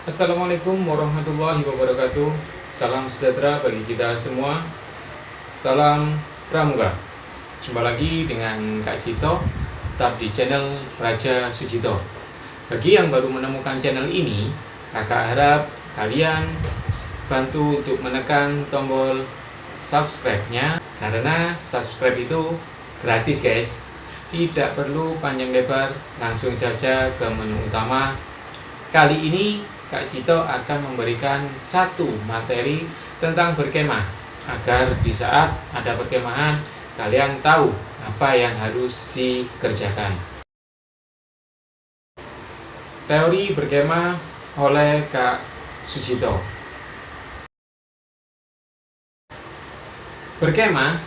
Assalamualaikum warahmatullahi wabarakatuh. Salam sejahtera bagi kita semua. Salam Pramuka. Jumpa lagi dengan Kak Cito, tetap di channel Raja Sujito. Bagi yang baru menemukan channel ini, kakak harap kalian bantu untuk menekan tombol subscribe-nya, karena subscribe itu gratis guys. Tidak perlu panjang lebar, langsung saja ke menu utama. Kali ini Kak Cito akan memberikan satu materi tentang berkemah, agar di saat ada perkemahan kalian tahu apa yang harus dikerjakan. Teori berkemah oleh Kak Sujito. Berkemah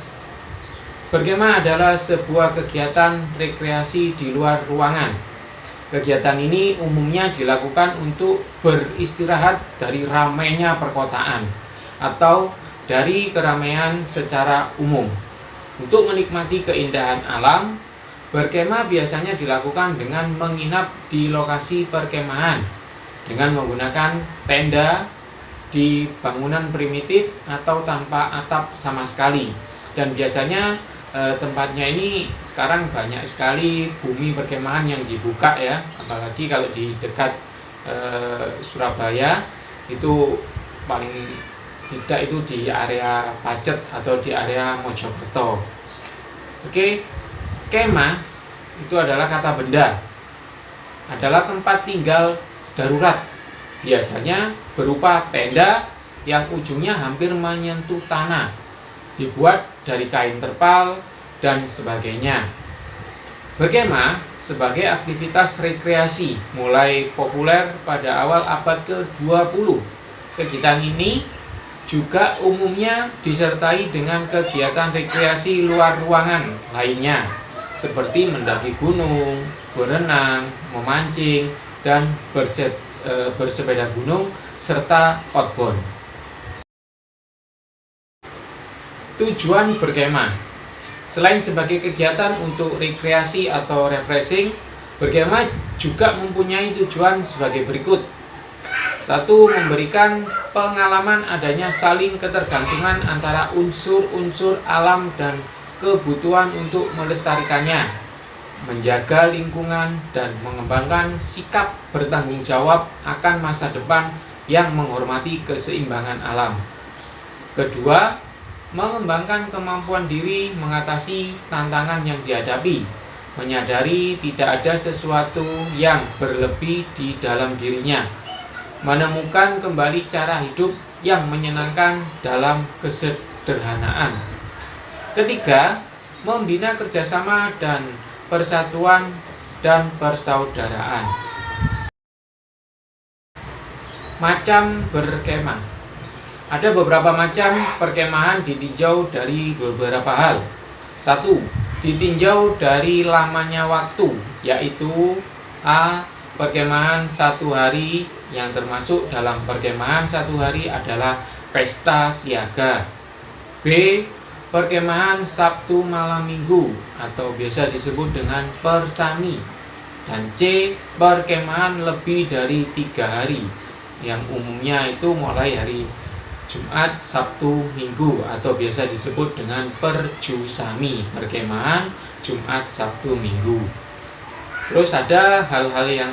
adalah sebuah kegiatan rekreasi di luar ruangan. Kegiatan ini umumnya dilakukan untuk beristirahat dari ramainya perkotaan atau dari keramaian secara umum. Untuk menikmati keindahan alam, berkemah biasanya dilakukan dengan menginap di lokasi perkemahan dengan menggunakan tenda di bangunan primitif atau tanpa atap sama sekali. Dan biasanya tempatnya ini sekarang banyak sekali bumi perkemahan yang dibuka ya, apalagi kalau di dekat Surabaya itu paling tidak itu di area Pacet atau di area Mojokerto. Oke, kemah itu adalah kata benda, adalah tempat tinggal darurat, biasanya berupa tenda yang ujungnya hampir menyentuh tanah, dibuat dari kain terpal dan sebagainya. Berkemah sebagai aktivitas rekreasi mulai populer pada awal abad ke-20. Kegiatan ini juga umumnya disertai dengan kegiatan rekreasi luar ruangan lainnya, seperti mendaki gunung, berenang, memancing, dan bersepeda gunung, serta outbound. Tujuan berkemah. Selain sebagai kegiatan untuk rekreasi atau refreshing, berkemah juga mempunyai tujuan sebagai berikut. 1. Memberikan pengalaman adanya saling ketergantungan antara unsur-unsur alam dan kebutuhan untuk melestarikannya, menjaga lingkungan, dan mengembangkan sikap bertanggung jawab akan masa depan yang menghormati keseimbangan alam. Kedua, mengembangkan kemampuan diri mengatasi tantangan yang dihadapi, menyadari tidak ada sesuatu yang berlebih di dalam dirinya, menemukan kembali cara hidup yang menyenangkan dalam kesederhanaan. Ketiga, membina kerjasama dan persatuan dan persaudaraan. Macam berkemah. Ada beberapa macam perkemahan ditinjau dari beberapa hal. 1. Ditinjau dari lamanya waktu, yaitu A. Perkemahan satu hari, yang termasuk dalam perkemahan satu hari adalah pesta siaga. B. Perkemahan Sabtu malam minggu atau biasa disebut dengan persami. Dan C. Perkemahan lebih dari 3 hari, yang umumnya itu mulai hari Jumat, Sabtu, Minggu atau biasa disebut dengan perjusami, perkemahan Jumat, Sabtu, Minggu. Terus ada hal-hal yang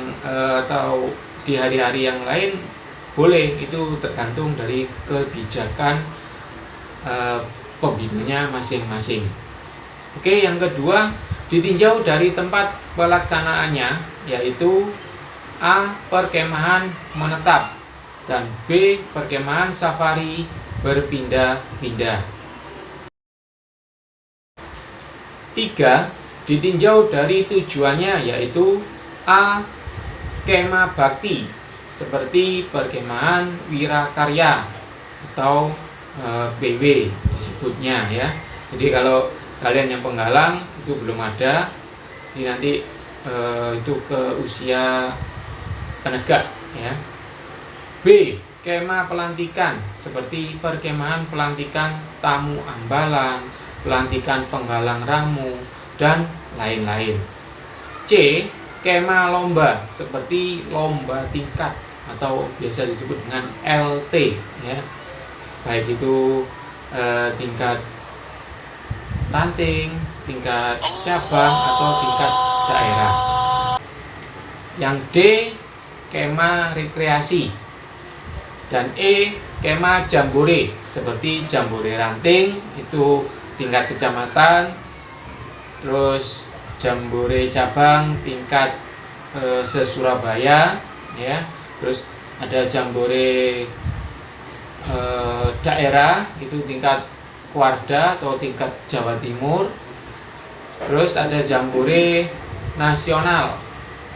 atau di hari-hari yang lain boleh, itu tergantung dari kebijakan pembinanya masing-masing. Oke, yang kedua ditinjau dari tempat pelaksanaannya, yaitu A. Perkemahan menetap, dan B. Perkemahan safari berpindah-pindah. 3. Ditinjau dari tujuannya, yaitu A. Kemah bakti, seperti perkemahan wirakarya atau BW disebutnya ya. Jadi kalau kalian yang penggalang itu belum ada, ini nanti itu ke usia penegak ya. B. Kemah pelantikan, seperti perkemahan pelantikan tamu ambalan, pelantikan penggalang ramu, dan lain-lain. C. Kemah lomba, seperti lomba tingkat atau biasa disebut dengan LT, ya, baik itu tingkat ranting, tingkat cabang atau tingkat daerah. Yang D, kema rekreasi, dan E, kema jambore, seperti jambore ranting itu tingkat kecamatan, terus jambore cabang tingkat se-Surabaya, ya, terus ada jambore daerah itu tingkat Kuarda atau tingkat Jawa Timur, terus ada jambore nasional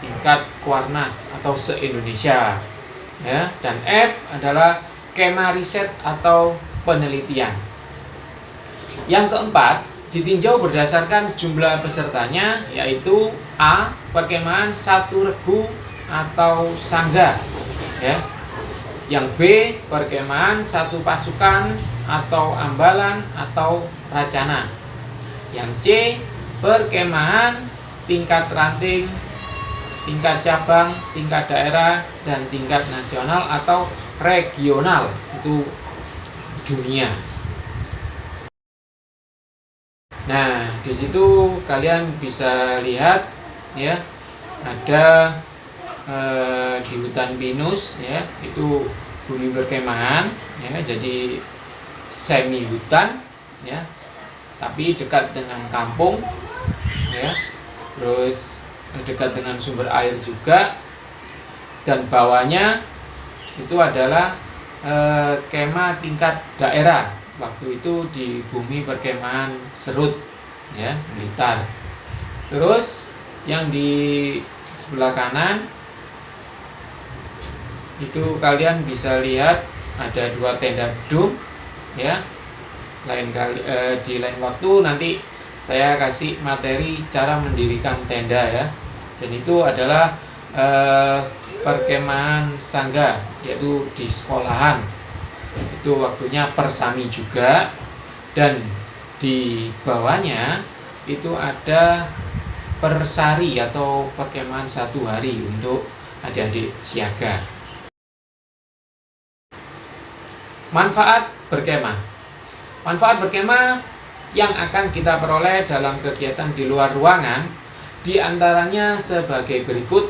tingkat Kuarnas atau se-Indonesia, ya, dan F adalah kema riset atau penelitian. Yang keempat, ditinjau berdasarkan jumlah pesertanya, yaitu A, perkemahan satu regu atau sangga, ya. Yang B, perkemahan satu pasukan atau ambalan atau racana. Yang C, perkemahan tingkat ranting, tingkat cabang, tingkat daerah, dan tingkat nasional atau regional, itu dunia. Nah, di situ kalian bisa lihat, ya, ada di hutan pinus, ya, itu bumi perkemahan, ya, jadi semi hutan, ya, tapi dekat dengan kampung, ya, terus dekat dengan sumber air juga, dan bawahnya itu adalah kema tingkat daerah, waktu itu di bumi perkemahan Serut, ya, Blitar. Terus yang di sebelah kanan itu kalian bisa lihat ada dua tenda dum, ya. Di lain waktu nanti saya kasih materi cara mendirikan tenda, ya, dan itu adalah perkemahan sangga, yaitu di sekolahan, itu waktunya persami juga, dan di bawahnya itu ada persari atau perkemahan satu hari untuk adik-adik siaga. Manfaat berkemah. Manfaat berkemah yang akan kita peroleh dalam kegiatan di luar ruangan diantaranya sebagai berikut.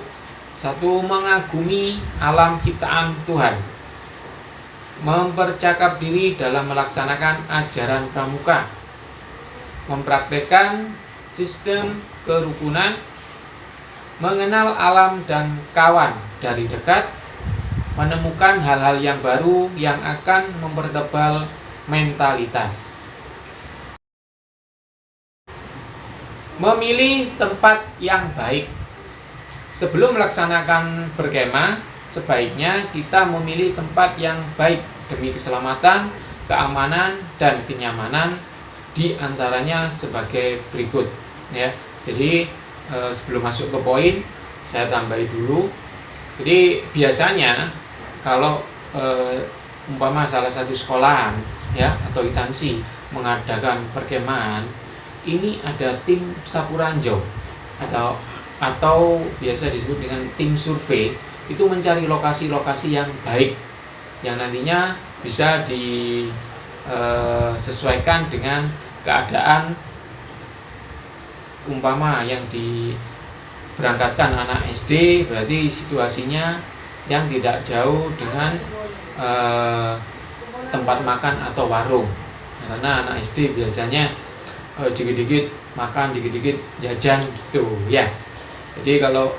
1. Mengagumi alam ciptaan Tuhan. Mempercakap diri dalam melaksanakan ajaran pramuka. Mempraktekkan sistem kerukunan. Mengenal alam dan kawan dari dekat. Menemukan hal-hal yang baru yang akan mempertebal mentalitas. Memilih tempat yang baik. Sebelum melaksanakan berkemah, sebaiknya kita memilih tempat yang baik demi keselamatan, keamanan, dan kenyamanan, di antaranya sebagai berikut, ya. Jadi sebelum masuk ke poin, saya tambahi dulu. Jadi biasanya kalau umpama salah satu sekolahan, ya, atau instansi mengadakan perkemahan, ini ada tim sapu ranjau atau biasa disebut dengan tim survei, itu mencari lokasi-lokasi yang baik yang nantinya bisa disesuaikan dengan keadaan. Umpama yang diberangkatkan anak SD, berarti situasinya yang tidak jauh dengan tempat makan atau warung, karena anak SD biasanya dikit-dikit makan, dikit-dikit jajan gitu, ya. Jadi kalau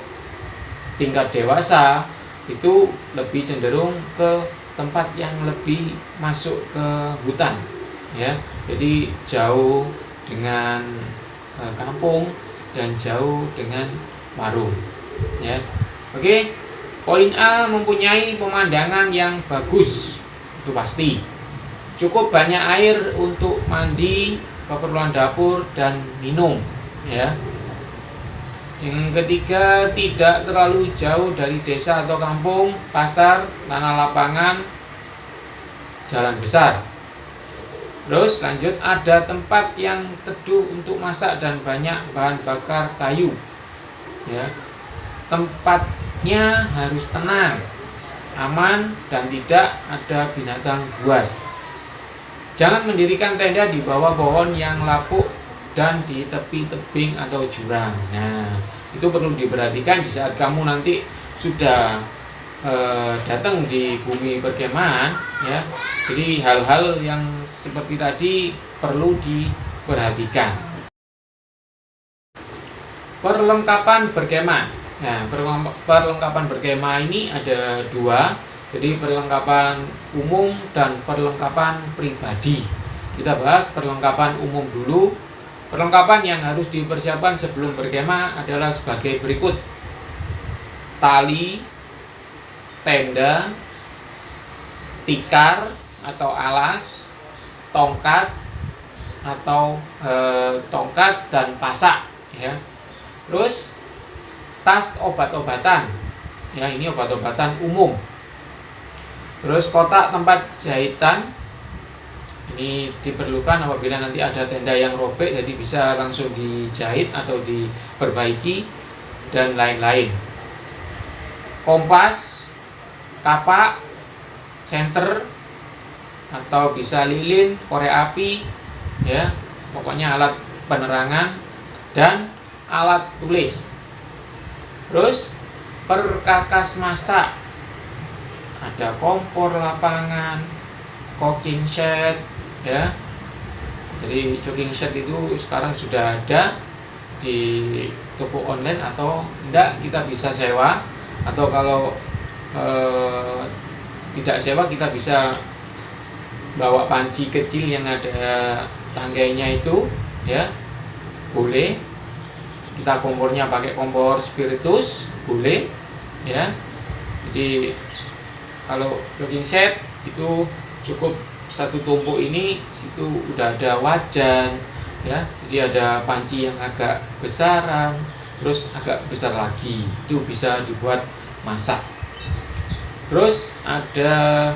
tingkat dewasa itu lebih cenderung ke tempat yang lebih masuk ke hutan, ya. Jadi jauh dengan kampung dan jauh dengan warung, ya. Oke. Poin A, mempunyai pemandangan yang bagus, itu pasti. Cukup banyak air untuk mandi, keperluan dapur dan minum, ya. Yang ketiga, tidak terlalu jauh dari desa atau kampung, pasar, tanah lapangan, jalan besar. Terus lanjut, ada tempat yang teduh untuk masak dan banyak bahan bakar kayu, ya. Tempatnya harus tenang, aman dan tidak ada binatang buas. Jangan mendirikan tenda di bawah pohon yang lapuk dan di tepi tebing atau jurang. Nah, itu perlu diperhatikan di saat kamu nanti sudah datang di bumi perkemahan, ya. Jadi hal-hal yang seperti tadi perlu diperhatikan. Perlengkapan berkemah. Nah, perlengkapan berkemah ini ada dua. Jadi perlengkapan umum dan perlengkapan pribadi. Kita bahas perlengkapan umum dulu. Perlengkapan yang harus dipersiapkan sebelum berkemah adalah sebagai berikut: tali, tenda, tikar atau alas, tongkat atau tongkat dan pasak, ya. Terus tas obat-obatan, ya, ini obat-obatan umum. Terus kotak tempat jahitan, ini diperlukan apabila nanti ada tenda yang robek, jadi bisa langsung dijahit atau diperbaiki dan lain-lain. Kompas, kapak, senter atau bisa lilin, korek api, ya, pokoknya alat penerangan dan alat tulis. Terus perkakas masak, ada kompor lapangan, cooking shed, ya. Jadi cooking shed itu sekarang sudah ada di toko online atau enggak kita bisa sewa, atau kalau tidak sewa kita bisa bawa panci kecil yang ada tanggainya itu, ya, boleh. Kita kompornya pakai kompor spiritus, boleh, ya. Jadi kalau cooking set itu cukup satu tumpuk ini, situ udah ada wajan, ya. Jadi ada panci yang agak besaran, terus agak besar lagi, itu bisa dibuat masak. Terus ada,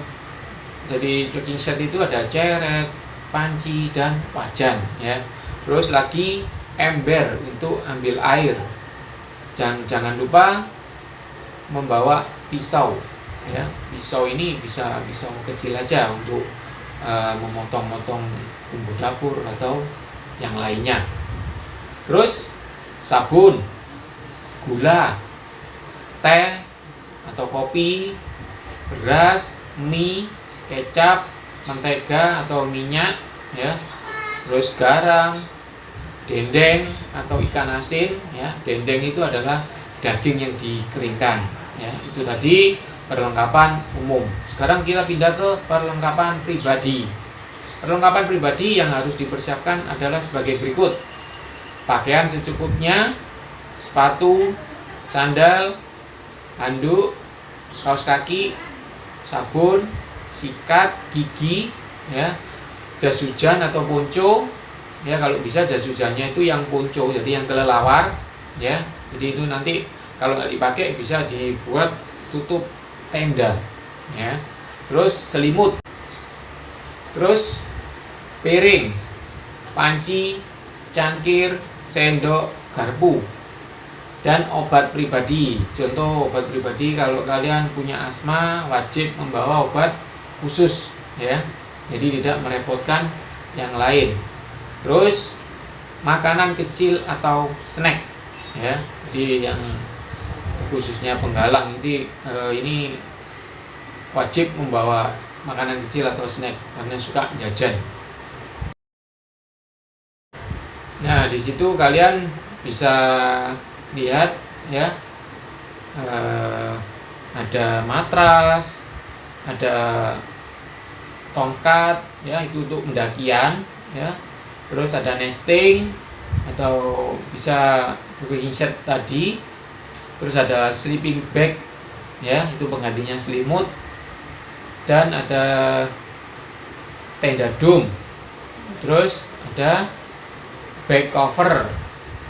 jadi cooking set itu ada ceret, panci dan wajan, ya. Terus lagi ember untuk ambil air. Jangan lupa membawa pisau, ya. Pisau ini bisa pisau kecil aja untuk memotong-motong bumbu dapur atau yang lainnya. Terus sabun, gula, teh atau kopi, beras, mie, kecap, mentega atau minyak, ya. Terus garam, dendeng atau ikan asin, ya. Dendeng itu adalah daging yang dikeringkan, ya. Itu tadi perlengkapan umum. Sekarang kita pindah ke perlengkapan pribadi. Perlengkapan pribadi yang harus dipersiapkan adalah sebagai berikut: pakaian secukupnya, sepatu, sandal, handuk, kaos kaki, sabun, sikat gigi, ya, jas hujan atau ponco, ya. Kalau bisa jas hujannya itu yang ponco, jadi yang kelelawar, ya. Jadi itu nanti kalau nggak dipakai bisa dibuat tutup tenda, ya. Terus selimut, terus piring, panci, cangkir, sendok, garpu, dan obat pribadi. Contoh obat pribadi, kalau kalian punya asma wajib membawa obat khusus, ya. Jadi tidak merepotkan yang lain. Terus makanan kecil atau snack, ya. Jadi yang khususnya penggalang ini wajib membawa makanan kecil atau snack karena suka jajan. Nah, di situ kalian bisa lihat, ya, ada matras, ada tongkat, ya, itu untuk pendakian, ya. Terus ada nesting atau bisa cooking set tadi. Terus ada sleeping bag, ya, itu penggantinya selimut. Dan ada tenda dom. Terus ada bag cover.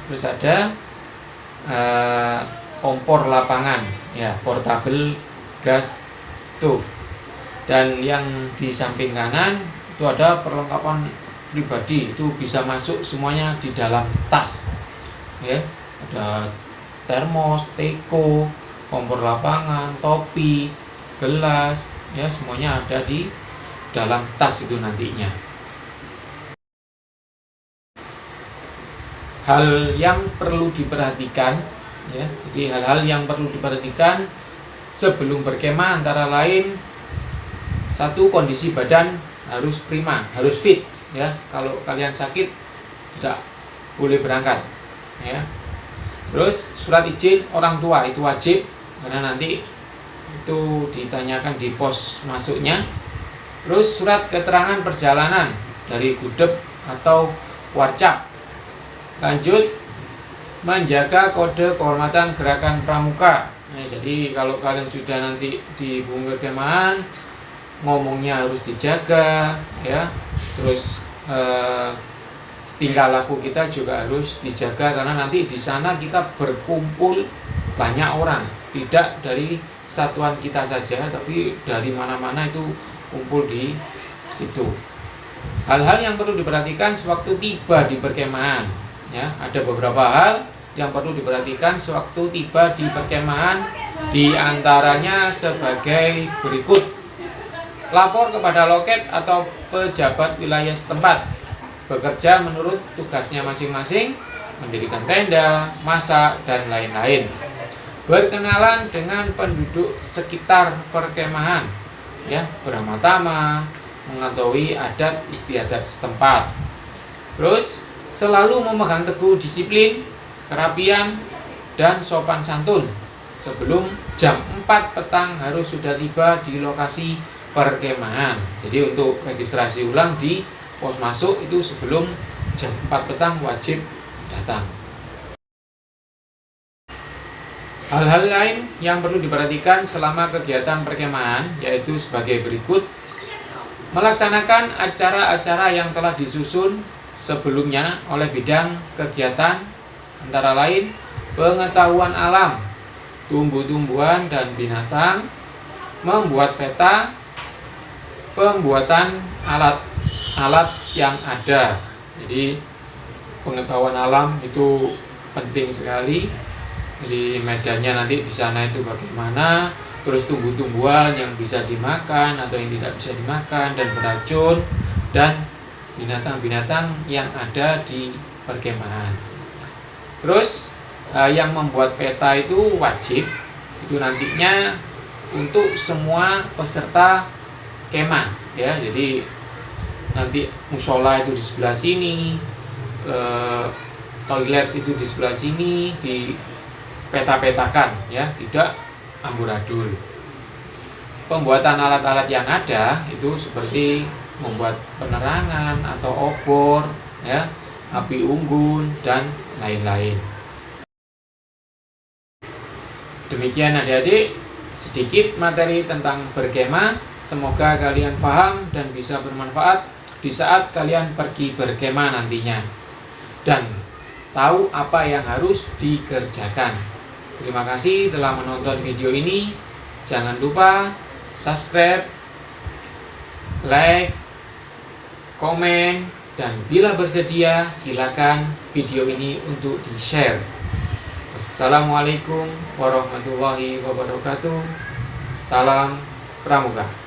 Terus ada kompor lapangan, ya, portable gas stove. Dan yang di samping kanan itu ada perlengkapan pribadi, itu bisa masuk semuanya di dalam tas, ya. Ada termos, teko, kompor lapangan, topi, gelas, ya semuanya ada di dalam tas itu nantinya. Hal yang perlu diperhatikan, ya, jadi hal-hal yang perlu diperhatikan sebelum berkemah antara lain, satu, kondisi badan harus prima, harus fit, ya. Kalau kalian sakit tidak boleh berangkat, ya. Terus surat izin orang tua itu wajib, karena nanti itu ditanyakan di pos masuknya. Terus surat keterangan perjalanan dari gudeg atau warcap. Lanjut, menjaga kode kehormatan gerakan pramuka. Nah, jadi kalau kalian sudah nanti di bumi perkemahan, ngomongnya harus dijaga, ya. Terus tingkah laku kita juga harus dijaga, karena nanti di sana kita berkumpul banyak orang, tidak dari satuan kita saja, tapi dari mana-mana itu kumpul di situ. Hal-hal yang perlu diperhatikan sewaktu tiba di perkemahan, ya. Ada beberapa hal yang perlu diperhatikan sewaktu tiba di perkemahan, di antaranya sebagai berikut. Lapor kepada loket atau pejabat wilayah setempat, bekerja menurut tugasnya masing-masing, mendirikan tenda, masak, dan lain-lain. Berkenalan dengan penduduk sekitar perkemahan, ya, beramah tamah, mengetahui adat istiadat setempat. Terus selalu memegang teguh disiplin, kerapian, dan sopan santun. Sebelum jam 4 petang harus sudah tiba di lokasi perkemahan. Jadi untuk registrasi ulang di pos masuk itu sebelum jam 4 petang wajib datang. Hal-hal lain yang perlu diperhatikan selama kegiatan perkemahan yaitu sebagai berikut. Melaksanakan acara-acara yang telah disusun sebelumnya oleh bidang kegiatan, antara lain pengetahuan alam, tumbuh-tumbuhan dan binatang, membuat peta, pembuatan alat yang ada. Jadi pengetahuan alam itu penting sekali. Jadi medannya nanti di sana itu bagaimana, terus tumbuh-tumbuhan yang bisa dimakan atau yang tidak bisa dimakan dan beracun, dan binatang-binatang yang ada di perkemahan. Terus yang membuat peta itu wajib, itu nantinya untuk semua peserta kemah, ya. Jadi nanti musola itu di sebelah sini, toilet itu di sebelah sini, di peta-petakan, ya, tidak amburadul. Pembuatan alat-alat yang ada itu seperti membuat penerangan atau obor, ya, api unggun dan lain-lain. Demikian adik-adik sedikit materi tentang berkemah. Semoga kalian paham dan bisa bermanfaat di saat kalian pergi berkemah nantinya, dan tahu apa yang harus dikerjakan. Terima kasih telah menonton video ini. Jangan lupa subscribe, like, komen, dan bila bersedia silakan video ini untuk di-share. Wassalamualaikum warahmatullahi wabarakatuh. Salam Pramuka.